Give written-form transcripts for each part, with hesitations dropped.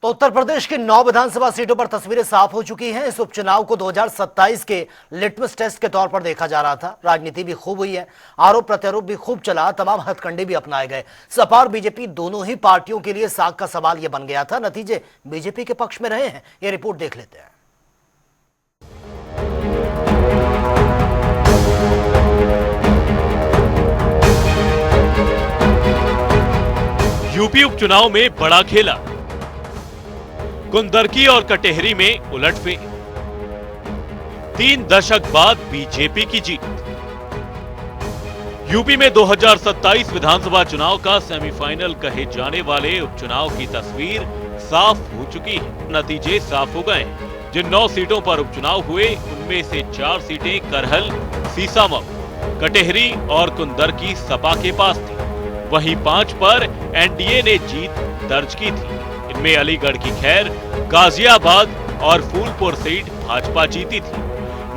तो उत्तर प्रदेश की 9 विधानसभा सीटों पर तस्वीरें साफ हो चुकी हैं। इस उपचुनाव को 2027 के लिटमस टेस्ट के तौर पर देखा जा रहा था। राजनीति भी खूब हुई है, आरोप प्रत्यारोप भी खूब चला, तमाम हथकंडे भी अपनाए गए। सपा और बीजेपी दोनों ही पार्टियों के लिए साख का सवाल यह बन गया था। नतीजे बीजेपी के पक्ष में रहे हैं। यह रिपोर्ट देख लेते हैं। यूपी उपचुनाव में बड़ा खेला, कुंदरकी और कटेहरी में उलटफेर। 3 दशक बाद बीजेपी की जीत। यूपी में 2027 विधानसभा चुनाव का सेमीफाइनल कहे जाने वाले उपचुनाव की तस्वीर साफ हो चुकी है। नतीजे साफ हो गए। जिन 9 सीटों पर उपचुनाव हुए उनमें से 4 सीटें करहल, सीसामऊ, कटेहरी और कुंदरकी सपा के पास थी। वहीं 5 पर एनडीए ने जीत दर्ज की थी। इनमें अलीगढ़ की खैर, गाजियाबाद और फूलपुर सीट भाजपा जीती थी।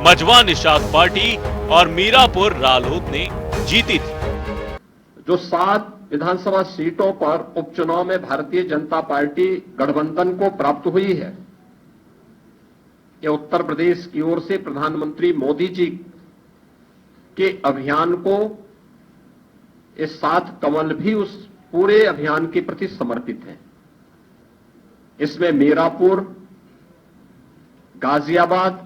मझवा निषाद पार्टी और मीरापुर रालोद ने जीती थी। जो 7 विधानसभा सीटों पर उपचुनाव में भारतीय जनता पार्टी गठबंधन को प्राप्त हुई है, ये उत्तर प्रदेश की ओर से प्रधानमंत्री मोदी जी के अभियान को, ये 7 कमल भी उस पूरे अभियान के प्रति समर्पित है। इसमें मीरापुर, गाजियाबाद,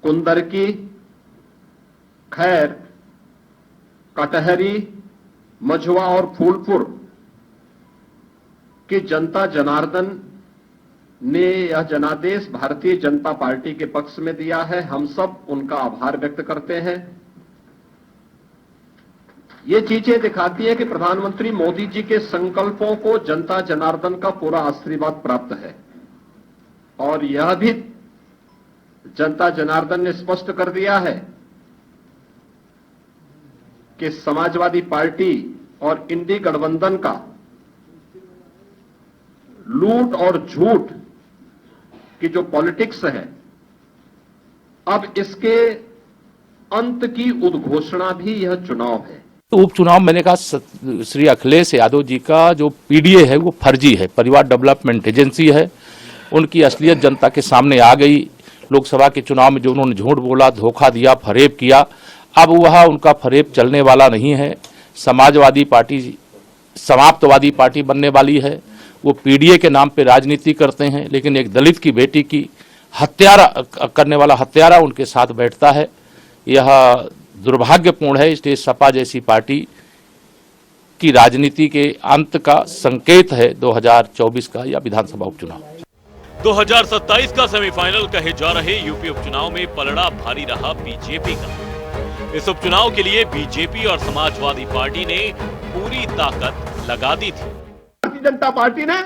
कुंदरकी, खैर, कटहरी, मझवा और फूलपुर की जनता जनार्दन ने यह जनादेश भारतीय जनता पार्टी के पक्ष में दिया है। हम सब उनका आभार व्यक्त करते हैं। ये चीजें दिखाती है कि प्रधानमंत्री मोदी जी के संकल्पों को जनता जनार्दन का पूरा आशीर्वाद प्राप्त है। और यह भी जनता जनार्दन ने स्पष्ट कर दिया है कि समाजवादी पार्टी और इंडी गठबंधन का लूट और झूठ की जो पॉलिटिक्स है, अब इसके अंत की उद्घोषणा भी यह चुनाव है। तो उपचुनाव मैंने कहा श्री अखिलेश यादव जी का जो पीडीए है वो फर्जी है, परिवार डेवलपमेंट एजेंसी है। उनकी असलियत जनता के सामने आ गई। लोकसभा के चुनाव में जो उन्होंने झूठ बोला, धोखा दिया, फरेब किया, अब वह उनका फरेब चलने वाला नहीं है। समाजवादी पार्टी समाप्तवादी पार्टी बनने वाली है। वो पीडीए के नाम पे राजनीति करते हैं, लेकिन एक दलित की बेटी की हत्यारा करने वाला हत्यारा उनके साथ बैठता है। यह दुर्भाग्यपूर्ण है। इसलिए सपा जैसी पार्टी की राजनीति के अंत का संकेत है 2024 का या विधानसभा उपचुनाव। 2027 का सेमीफाइनल कहे जा रहे यूपी उपचुनाव में पलड़ा भारी रहा बीजेपी का। इस उपचुनाव के लिए बीजेपी और समाजवादी पार्टी ने पूरी ताकत लगा दी थी। भारतीय जनता पार्टी ने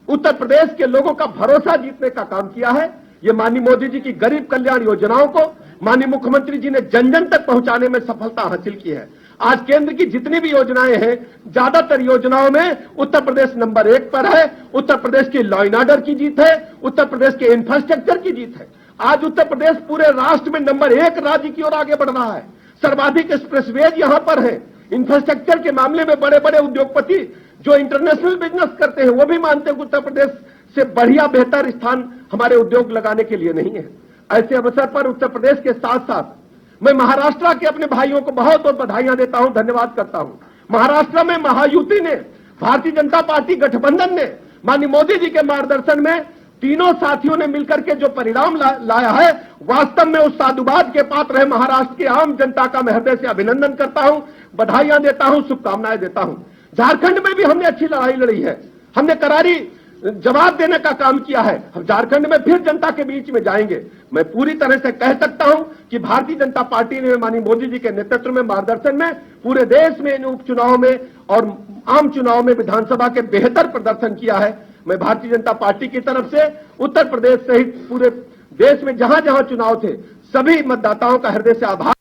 उत्तर प्रदेश के लोगों का भरोसा जीतने का काम किया है। ये माननीय मोदी जी की गरीब कल्याण योजनाओं को माननीय मुख्यमंत्री जी ने जन जन तक पहुंचाने में सफलता हासिल की है। आज केंद्र की जितनी भी योजनाएं हैं, ज्यादातर योजनाओं में उत्तर प्रदेश नंबर 1 पर है। उत्तर प्रदेश की लॉ एंड ऑर्डर की जीत है, उत्तर प्रदेश के इंफ्रास्ट्रक्चर की जीत है। आज उत्तर प्रदेश पूरे राष्ट्र में नंबर 1 राज्य की ओर आगे बढ़ रहा है। सर्वाधिक एक्सप्रेसवेज यहां पर है। इंफ्रास्ट्रक्चर के मामले में बड़े बड़े उद्योगपति जो इंटरनेशनल बिजनेस करते हैं, वो भी मानते हैं कि उत्तर प्रदेश से बढ़िया बेहतर स्थान हमारे उद्योग लगाने के लिए नहीं है। ऐसे अवसर पर उत्तर प्रदेश के साथ साथ मैं महाराष्ट्र के अपने भाइयों को बहुत बहुत बधाइयां देता हूं, धन्यवाद करता हूं। महाराष्ट्र में महायुति ने, भारतीय जनता पार्टी गठबंधन ने माननीय मोदी जी के मार्गदर्शन में तीनों साथियों ने मिलकर के जो परिणाम लाया है, वास्तव में उस साधुवाद के पात्र है। महाराष्ट्र की आम जनता का मैं हृदय से अभिनंदन करता हूं, बधाइयां देता हूं, शुभकामनाएं देता हूं। झारखंड में भी हमने अच्छी लड़ाई लड़ी है। हमने करारी जवाब देने का काम किया है। हम झारखंड में फिर जनता के बीच में जाएंगे। मैं पूरी तरह से कह सकता हूं कि भारतीय जनता पार्टी ने माननीय मोदी जी के नेतृत्व में, मार्गदर्शन में पूरे देश में इन उपचुनाव में और आम चुनाव में विधानसभा के बेहतर प्रदर्शन किया है। मैं भारतीय जनता पार्टी की तरफ से उत्तर प्रदेश सहित पूरे देश में जहां जहां चुनाव थे, सभी मतदाताओं का हृदय से आभार।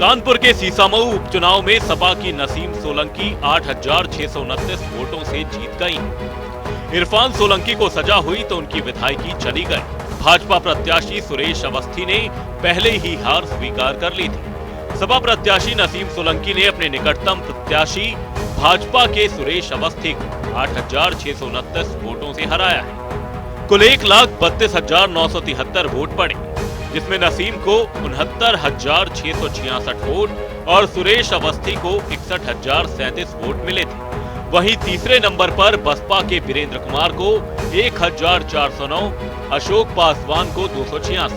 कानपुर के सीसामऊ उपचुनाव में सपा की नसीम सोलंकी 8,629 वोटों से जीत गई। इरफान सोलंकी को सजा हुई तो उनकी विधायकी चली गई। भाजपा प्रत्याशी सुरेश अवस्थी ने पहले ही हार स्वीकार कर ली थी। सपा प्रत्याशी नसीम सोलंकी ने अपने निकटतम प्रत्याशी भाजपा के सुरेश अवस्थी को 8,629 वोटों से हराया है। कुल 1,32,973 वोट पड़े, जिसमें नसीम को 69,666 वोट और सुरेश अवस्थी को 61,037 वोट मिले थे। वहीं तीसरे नंबर पर बसपा के वीरेंद्र कुमार को 1,409, अशोक पासवान को 266,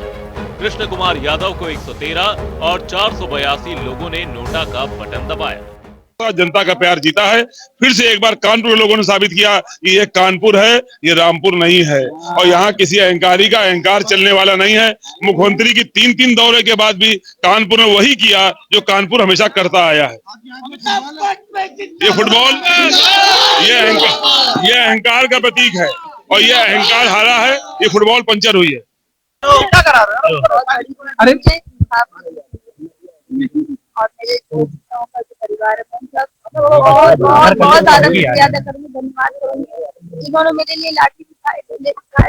कृष्ण कुमार यादव को 113 और 482 लोगों ने नोटा का बटन दबाया। जनता का प्यार जीता है। फिर से एक बार कानपुर के लोगों ने साबित किया कि ये कानपुर है, ये रामपुर नहीं है और यहाँ किसी अहंकारी का अहंकार चलने वाला नहीं है। मुख्यमंत्री की 3-3 दौरे के बाद भी कानपुर ने वही किया जो कानपुर हमेशा करता आया है। ये फुटबॉल ये अहंकार का प्रतीक है और ये अहंकार हारा है। ये फुटबॉल पंचर हुई है। अरे और मेरे दोस्तों का जो परिवार है बहुत ज्यादा शुक्रिया अदा करूंगी, धन्यवाद करूंगी। इन्होंने मेरे लिए लाठी दिखाए,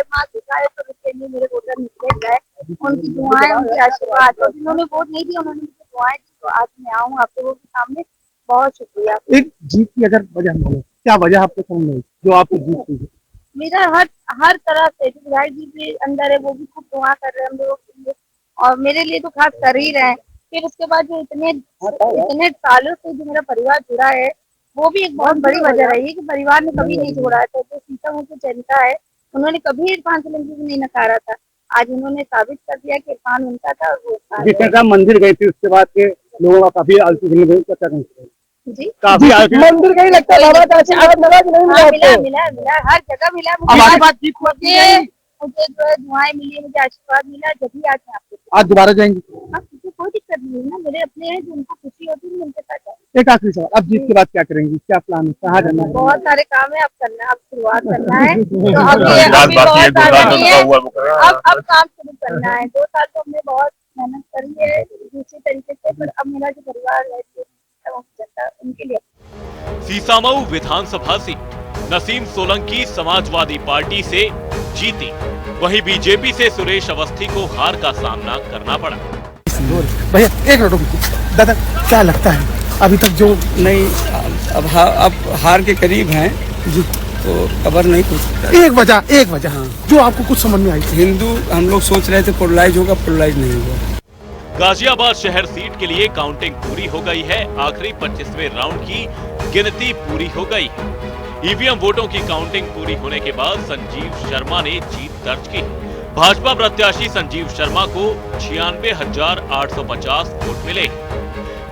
माँ दिखाए, तो उसके लिए मेरे वोटर निकले गए। उनकी दुआएं, उनके आशीर्वाद, और जिन्होंने वोट नहीं दिया उन्होंने मुझे दुआएं दी, तो आज मैं आऊँ आप लोगों के सामने। बहुत शुक्रिया। एक जीत की अगर वजह बोलो, क्या वजह आपको समझ में जो आपको जीत हुई? मेरा हर तरह से जो विधायक जी के अंदर है वो भी खूब दुआ कर रहे हैं हम लोगों के लिए, और मेरे लिए तो खास कर ही रहे हैं। फिर उसके बाद जो इतने सालों से जो मेरा परिवार जुड़ा है वो भी एक बहुत बड़ी वजह रही है कि परिवार ने कभी नहीं छोड़ा था। जो सीतामऊ की जनता है उन्होंने कभी इरफान सोलंकी को नहीं नकारा था। आज उन्होंने साबित कर दिया कि इरफान उनका था और वो जिस तरह मंदिर गई थी उसके बाद के लोगों का काफी जी काफी मंदिर कहीं लगता है मिला हर जगह मिला। मुझे जो है दुआएं मिली, मुझे आशीर्वाद मिला, जब भी आज मैं आपको आज दोबारा जाएंगे। मुझे कोई दिक्कत नहीं है ना, मेरे अपने हैं जो उनको खुशी होती है उनके साथ जाए। एक आखिरी सवाल, अब जीत के बाद क्या करेंगी, क्या प्लान है, कहाँ जाना है? बहुत सारे काम है, अब करना, अब शुरुआत करना है। तो अभी बहुत सारा नहीं है, अब काम शुरू करना है। 2 साल तो हमने बहुत मेहनत करी है दूसरी तरीके से, पर अब मेरा जो परिवार है जनता उनके लिए। सीसामऊ विधानसभा सीट नसीम सोलंकी समाजवादी पार्टी से जीती, वहीं बीजेपी से सुरेश अवस्थी को हार का सामना करना पड़ा। भैया एक मिनट रुको, दादा क्या लगता है अभी तक जो नहीं, अब हार के करीब हैं जी, तो खबर नहीं कुछ। एक वजह हाँ, जो आपको कुछ समझ में आई? हिंदू हम लोग सोच रहे थे पोलराइज होगा, पोलराइज नहीं हुआ। गाजियाबाद शहर सीट के लिए काउंटिंग पूरी हो गई है। आखिरी 25वें राउंड की गिनती पूरी हो गई है। ईवीएम वोटों की काउंटिंग पूरी होने के बाद संजीव शर्मा ने जीत दर्ज की। भाजपा प्रत्याशी संजीव शर्मा को 96,850 वोट मिले,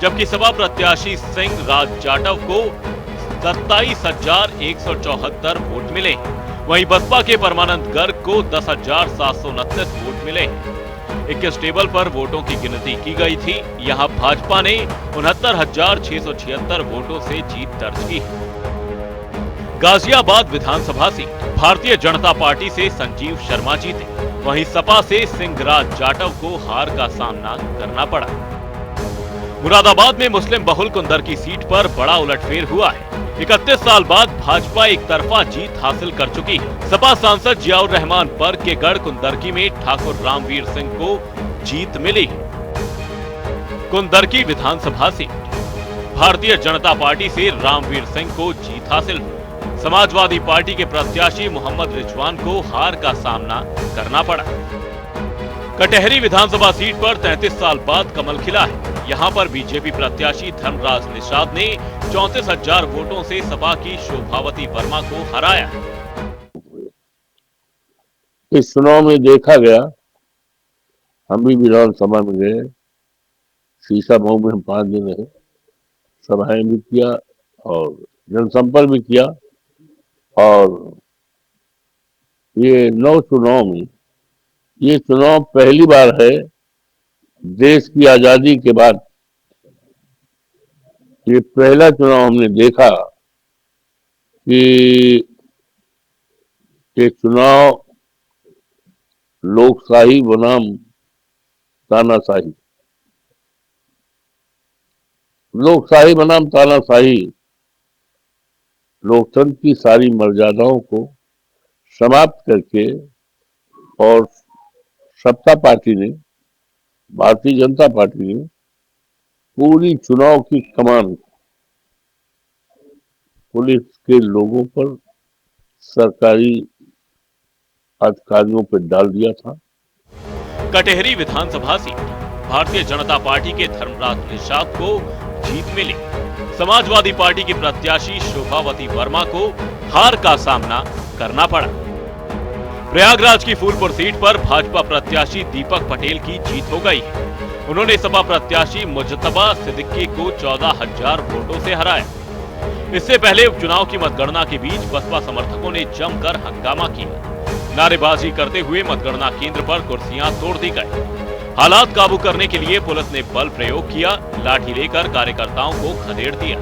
जबकि सपा प्रत्याशी सिंह राज जाटव को 27,174 वोट मिले। वहीं बसपा के परमानंद गर्ग को 10,729 वोट मिले। 21 टेबल पर वोटों की गिनती की गई थी। यहां भाजपा ने 69,676 वोटों से जीत दर्ज की। गाजियाबाद विधानसभा सीट भारतीय जनता पार्टी से संजीव शर्मा जीते, वहीं सपा से सिंहराज जाटव को हार का सामना करना पड़ा। मुरादाबाद में मुस्लिम बहुल कुंदरकी सीट पर बड़ा उलटफेर हुआ है। 31 साल बाद भाजपा एक तरफा जीत हासिल कर चुकी है। सपा सांसद जियाउर रहमान पर्ग के गढ़ कुंदरकी में ठाकुर रामवीर सिंह को जीत मिली। कुंदरकी विधानसभा सीट भारतीय जनता पार्टी से रामवीर सिंह को जीत हासिल हुई। समाजवादी पार्टी के प्रत्याशी मोहम्मद रिजवान को हार का सामना करना पड़ा। कटहरी विधानसभा सीट पर 33 साल बाद कमल खिला है। यहां पर बीजेपी प्रत्याशी धर्मराज निषाद ने 34,000 वोटों से सपा की शोभावती वर्मा को हराया है। इस चुनाव में देखा गया, हम भी विधानसभा में गए, सीसामऊ में हम 5 दिन रहे, सभाएं भी किया और जनसंपर्क भी किया। और ये 9 चुनाव में ये चुनाव पहली बार है देश की आजादी के बाद, ये पहला चुनाव हमने देखा कि ये चुनाव लोकशाही बनाम तानाशाही, लोकशाही बनाम तानाशाही, लोकतंत्र की सारी मर्यादाओं को समाप्त करके और सत्ता पार्टी ने, भारतीय जनता पार्टी ने पूरी चुनाव की कमान पुलिस के लोगों पर, सरकारी अधिकारियों पर डाल दिया था। कटेहरी विधानसभा सीट भारतीय जनता पार्टी के धर्मराज निषाद को जीत मिली। समाजवादी पार्टी की प्रत्याशी शोभावती वर्मा को हार का सामना करना पड़ा। प्रयागराज की फूलपुर सीट पर भाजपा प्रत्याशी दीपक पटेल की जीत हो गई है। उन्होंने सपा प्रत्याशी मुजतबा सिद्दीकी को 14,000 वोटों से हराया। इससे पहले उपचुनाव की मतगणना के बीच बसपा समर्थकों ने जमकर हंगामा किया। नारेबाजी करते हुए मतगणना केंद्र पर कुर्सियां तोड़ दी गई। हालात काबू करने के लिए पुलिस ने बल प्रयोग किया, लाठी लेकर कार्यकर्ताओं को खदेड़ दिया।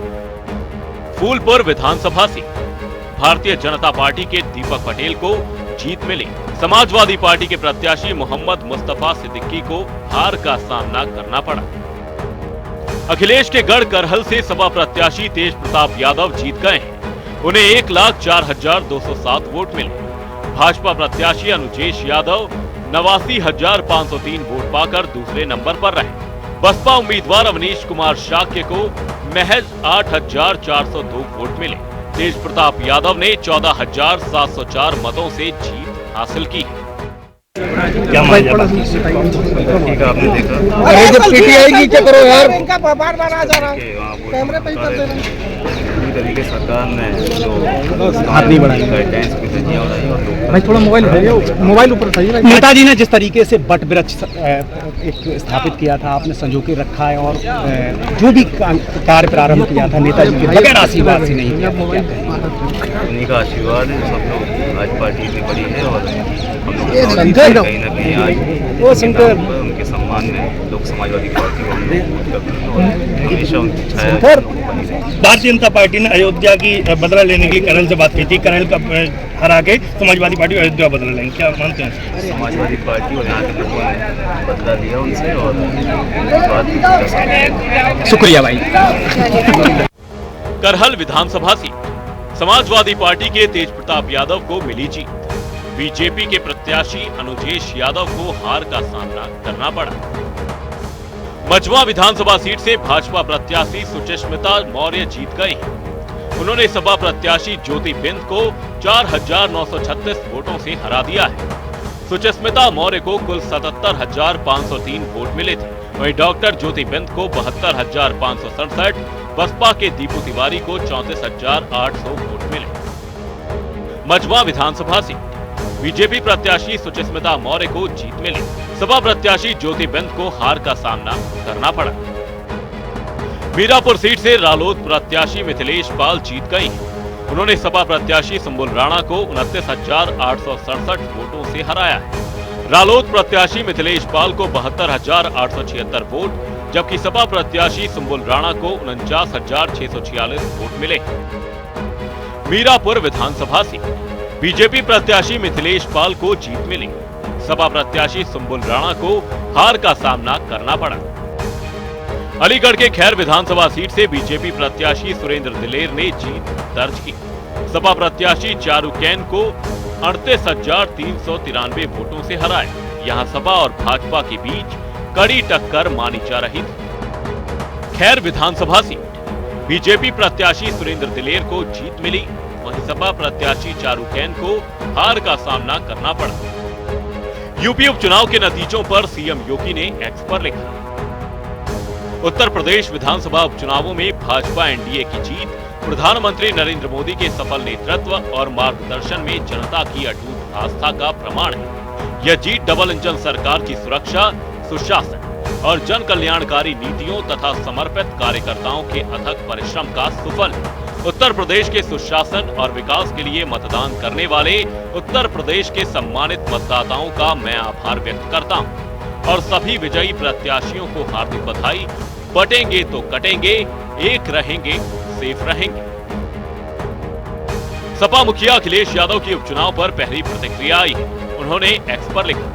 फूलपुर विधानसभा सीट भारतीय जनता पार्टी के दीपक पटेल को जीत मिली। समाजवादी पार्टी के प्रत्याशी मोहम्मद मुस्तफा सिद्दीकी को हार का सामना करना पड़ा। अखिलेश के गढ़ करहल से सपा प्रत्याशी तेज प्रताप यादव जीत गए हैं। उन्हें 1,04,207 वोट मिले। भाजपा प्रत्याशी अनुजेश यादव 89,503 वोट पाकर दूसरे नंबर पर रहे। बसपा उम्मीदवार अवनीश कुमार शाक्य को महज 8,402 वोट मिले। तेज प्रताप यादव ने 14,704 मतों से जीत हासिल की है। क्या ठीक है, आपने देखा अरे जब पीटीआई की क्या करो यार, बार आ जा रहा कैमरे पे कर देना। पूरी तरीके सरकार ने जो हाथ नहीं बढ़ाई गाइडलाइंस की तजिया उड़ाई और लोग भाई थोड़ा मोबाइल ऊपर था। नेताजी ने जिस तरीके से बट वृक्ष एक स्थापित किया था, आपने संजो के रखा है, और जो भी कार्य प्रारंभ किया था नेताजी के बगैर आशीर्वाद से नहीं किया। उन्हीं का आशीर्वाद है। सब लोग आज पार्टी इतनी बड़ी है और कहीं ना कहीं आज उनके सम्मान में लोग समाजवादी पार्टी को हमेशा उनकी छाया। भारतीय जनता पार्टी ने अयोध्या की बदला लेने के लिए कर्नल से बात की थी। कर्नल का हरा के समाजवादी पार्टी अयोध्या बदला लेंगे, क्या मानते हैं? समाजवादी पार्टी और यहाँ के लोगों ने बदला लिया उनसे और शुक्रिया भाई। करहल विधानसभा सीट समाजवादी पार्टी के तेज प्रताप यादव को मिली जीत। बीजेपी के प्रत्याशी अनुजेश यादव को हार का सामना करना पड़ा। मझवा विधानसभा सीट से भाजपा प्रत्याशी सुचिस्मिता मौर्य जीत गई। उन्होंने सपा प्रत्याशी ज्योति बिंद को 4,936 वोटों से हरा दिया है। सुचिस्मिता मौर्य को कुल 77,503 वोट मिले थे। वहीं डॉक्टर ज्योति बिंद को 72,567, बसपा के दीपू तिवारी को 34,800 वोट मिले। मझवा विधानसभा सीट बीजेपी प्रत्याशी सुचिस्मिता मौर्य को जीत मिली। सपा प्रत्याशी ज्योति बिंद को हार का सामना करना पड़ा। मीरापुर सीट से रालोद प्रत्याशी मिथिलेश पाल जीत गई। उन्होंने सपा प्रत्याशी सुंबुल राणा को 29,867 वोटों से हराया है। रालोद प्रत्याशी मिथिलेश पाल को 72,876 वोट, जबकि सपा प्रत्याशी सुंबुल राणा को 49,646 वोट मिले। मीरापुर विधानसभा सीट बीजेपी प्रत्याशी मिथिलेश पाल को जीत मिली। सपा प्रत्याशी सुंबुल राणा को हार का सामना करना पड़ा। अलीगढ़ के खैर विधानसभा सीट से बीजेपी प्रत्याशी सुरेंद्र दिलेर ने जीत दर्ज की। सपा प्रत्याशी चारू कैन को 38,393 वोटों से हराया। यहां सपा और भाजपा के बीच कड़ी टक्कर मानी जा रही थी। खैर विधानसभा सीट बीजेपी प्रत्याशी सुरेंद्र दिलेर को जीत मिली। वहीं सपा प्रत्याशी चारू कैन को हार का सामना करना पड़ा। यूपी उपचुनाव के नतीजों पर सीएम योगी ने एक्स पर लिखा, उत्तर प्रदेश विधानसभा उपचुनावों में भाजपा एनडीए की जीत प्रधानमंत्री नरेंद्र मोदी के सफल नेतृत्व और मार्गदर्शन में जनता की अटूट आस्था का प्रमाण है। यह जीत डबल इंजन सरकार की सुरक्षा, सुशासन और जन कल्याणकारी नीतियों तथा समर्पित कार्यकर्ताओं के अथक परिश्रम का सुफल है। उत्तर प्रदेश के सुशासन और विकास के लिए मतदान करने वाले उत्तर प्रदेश के सम्मानित मतदाताओं का मैं आभार व्यक्त करता हूं और सभी विजयी प्रत्याशियों को हार्दिक बधाई। बटेंगे तो कटेंगे, एक रहेंगे, सेफ रहेंगे। सपा मुखिया अखिलेश यादव की उपचुनाव पर पहली प्रतिक्रिया आई है। उन्होंने एक्स पर लिखा,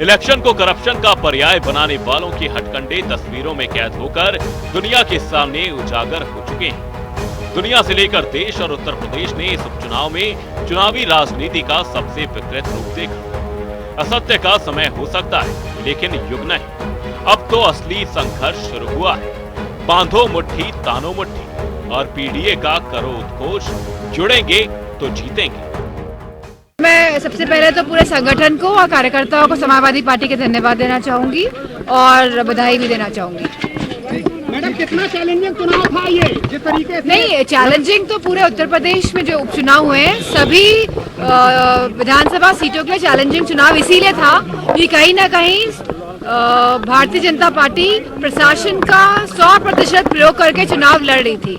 इलेक्शन को करप्शन का पर्याय बनाने वालों की हथकंडे तस्वीरों में कैद होकर दुनिया के सामने उजागर हो चुके हैं। दुनिया से लेकर देश और उत्तर प्रदेश ने इस उपचुनाव में चुनावी राजनीति का सबसे विकृत रूप देखा। असत्य का समय हो सकता है, लेकिन युग नहीं। अब तो असली संघर्ष शुरू हुआ है। बांधो मुट्ठी तानो मुट्ठी। और पीडीए का करो उद्घोष, जुड़ेंगे तो जीतेंगे। मैं सबसे पहले तो पूरे संगठन को और कार्यकर्ताओं को समाजवादी पार्टी के धन्यवाद देना चाहूंगी और बधाई भी देना चाहूंगी। मैडम, कितना चैलेंजिंग चुनाव था ये, जिस तरीके से? नहीं, चैलेंजिंग तो पूरे उत्तर प्रदेश में जो उपचुनाव हुए हैं सभी विधानसभा सीटों के लिए चैलेंजिंग चुनाव इसीलिए था कि कहीं ना कहीं भारतीय जनता पार्टी प्रशासन का 100% प्रयोग करके चुनाव लड़ रही थी।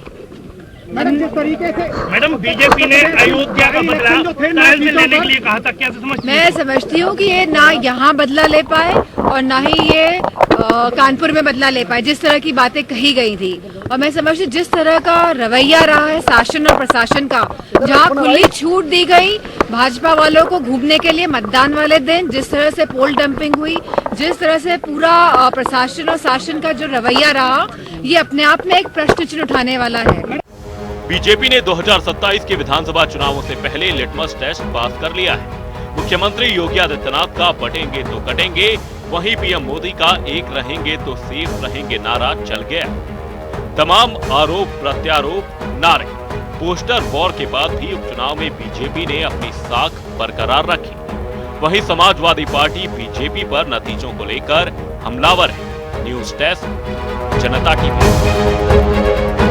मैडम, जिस तरीके से मैडम बीजेपी ने अयोध्या का बदला ट्रायल में लेने के लिए कहा था, क्या समझती हैं? मैं समझती हूँ कि ये ना यहाँ बदला ले पाए और ना ही ये कानपुर में बदला ले पाए, जिस तरह की बातें कही गई थी। और मैं समझती हूँ जिस तरह का रवैया रहा है शासन और प्रशासन का, जहाँ खुली छूट दी गई भाजपा वालों को घूमने के लिए मतदान वाले दिन, जिस तरह से पोल डंपिंग हुई, जिस तरह से पूरा प्रशासन और शासन का जो रवैया रहा, ये अपने आप में एक प्रश्न चिन्ह उठाने वाला है। बीजेपी ने 2027 के विधानसभा चुनावों से पहले लिटमस टेस्ट पास कर लिया है। मुख्यमंत्री योगी आदित्यनाथ का बटेंगे तो कटेंगे, वहीं पीएम मोदी का एक रहेंगे तो सेफ रहेंगे नारा चल गया। तमाम आरोप प्रत्यारोप नारे, पोस्टर वॉर के बाद भी उपचुनाव में बीजेपी ने अपनी साख बरकरार रखी। वहीं समाजवादी पार्टी बीजेपी पर नतीजों को लेकर हमलावर है। न्यूज डेस्क, जनता टीवी।